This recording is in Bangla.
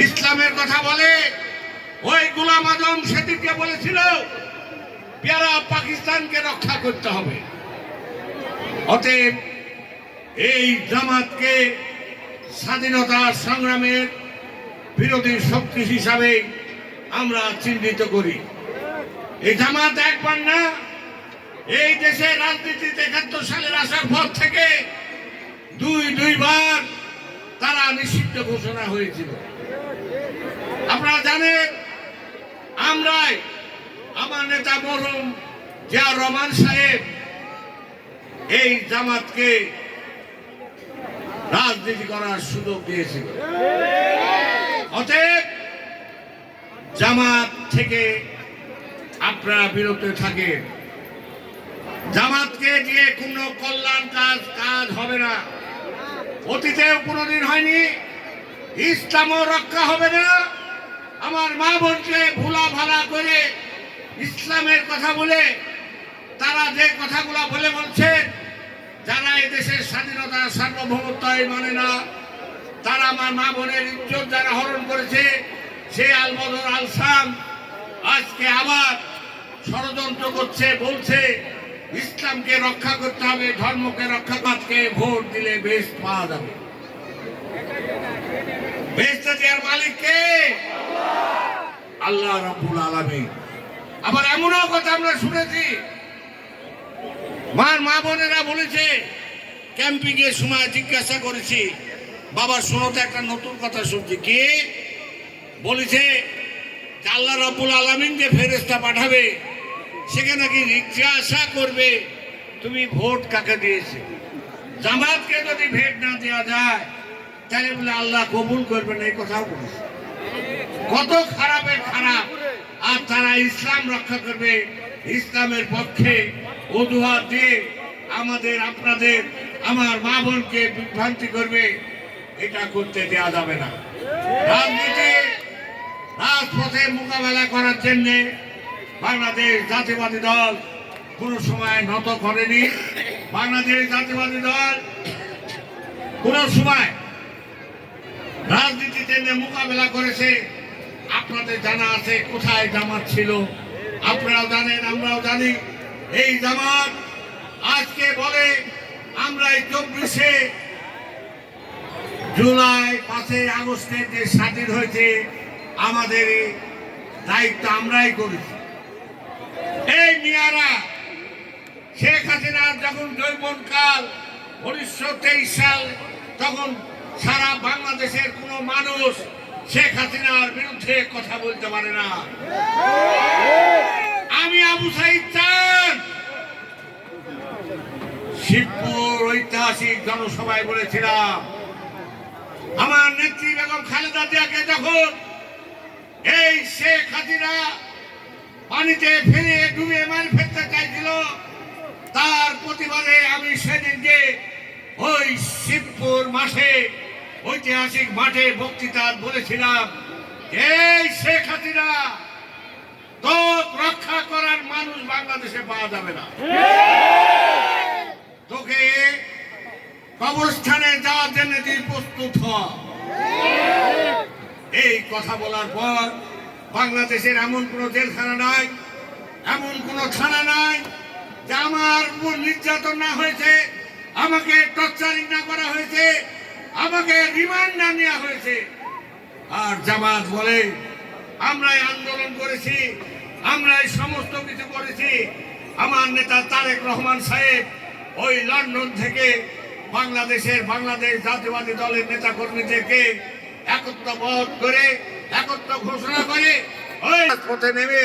ইসলামের কথা বলে। ওই গোলাম আজম সেদিনকে বলেছিল পেয়ারা পাকিস্তানকে রক্ষা করতে হবে। অতএব এই জামাতকে স্বাধীনতা সংগ্রামের বিরোধী শক্তি হিসাবে আমরা চিহ্নিত করি। এই জামাত একবার না, এই দেশে রাজনীতিতে ৭১ সালের আসার পর থেকে দুইবার তারা নিষিদ্ধ ঘোষণা হয়েছিল। আপনারা জানেন, আমরাই আমার নেতা মরহুম জিয়াউর রহমান সাহেব এই জামাতকে রাজনীতি করার সুযোগ দিয়েছিল। অতএব জামাত থেকে আপনারা বিরত থাকেন। জামাতকে দিয়ে কোনো কল্যাণ কাজ হবে না। অতীতেও কোনোদিন হয়নি, ইসলামও রক্ষা হবে না। আমার মা বোনকে ভুলা ভালা করে ইসলামের কথা বলে তারা যে কথাগুলো বলছে, যারা এই দেশের স্বাধীনতা সার্বভৌমত্ব মানে না, তারা আমার মা বোনের ইজ্জত যারা হরণ করেছে, সেই আলবদর আলসাম আজকে আবার ষড়যন্ত্র করছে, বলছে ইসলামকে রক্ষা করতে হবে, ধর্মকে রক্ষা করতে ভোট দিলে বেশ পাওয়া যাবে। বেশটা দেওয়ার মালিক কে? আল্লাহ রাব্বুল আলামিন। আবার এমনও কথা আমরা শুনেছি, মা বোনেরা বলেছে, ক্যাম্পিং এর সময় জিজ্ঞাসা করেছি, বাবা শোনো তো একটা নতুন কথা শুনছি। কে বলেছে? আল্লাহ রাব্বুল আলামিন যে ফেরেশতা পাঠাবে, সেখানে কি জিজ্ঞাসা করবে তুমি ভোট কাকে দিয়েছে। জামাতকে যদি ভোট না দেওয়া যায় তাহলে বলে আল্লাহ কবুল করবে না, এই কথাও বলেছে। কত খারাপের খারাপ। আর তারা ইসলাম রক্ষা করবে, ইসলামের পক্ষে অজুহাত দিয়ে আমাদের আপনাদের আমার মা বোনকে বিভ্রান্তি করবে, এটা করতে দেওয়া যাবে না। রাজনীতি রাজপথে মোকাবেলা করার জন্য বাংলাদেশ জাতীয়বাদী দল কোন সময় নত করেনি। বাংলাদেশ জাতীয়বাদী দল কোন সময় রাজনীতিতে মোকাবেলা করেছে। আপনাদের জানা আছে কোথায় জামাত ছিল, আপনারাও জানেন, আমরাও জানি। এই জামাত আজকে বলে আমরা 24শে জুলাই 5 আগস্টের যে স্বাধীন হয়েছে, আমাদের দায়িত্ব আমরাই করেছি। এই মিয়ারা শেখ হাসিনার যখন যৌবনকাল 1923 সাল, তখন সারা বাংলাদেশের কোনো মানুষ শেখ হাসিনার বিরুদ্ধে কথা বলতে পারে না। আমি আবু সাইদ চান শিবপুর ঐতিহাসিক জনসভায় বলেছিলাম, আমার নেত্রী বেগম খালেদা জিয়াকে যখন এই শেখ হাসিনা পানিতে ফেলে ডুবে মার ফেলতে চাইছিল, তার প্রতিবাদে আমি সেদিনকে ওই শিবপুর মাঠে, ঐতিহাসিক মাঠে বক্তৃতা বলেছিলাম, এই শেখ হাসিনা তো রক্ষা করার মানুষ বাংলাদেশে পাওয়া যাবে না। তোকে কবরস্থানে যাওয়ার জন্য প্রস্তুত হ। এই কথা বলার পর বাংলাদেশের এমন কোন জেলখানা নাই, এমন কোন থানা নাই যে আমার উপর নির্যাতন না হয়েছে, আমাকে টর্চারিং না করা হয়েছে, আমাকে রিমান্ড না নেওয়া হয়েছে। আর জামাত বলে আমরাই আন্দোলন করেছি, আমরাই সমস্ত কিছু করেছি। আমার নেতা তারেক রহমান সাহেব ওই লন্ডন থেকে বাংলাদেশ জাতীয়বাদী দলের নেতা কর্মীদেরকে একত্র ঘোষণা করে ওই পথে নেমে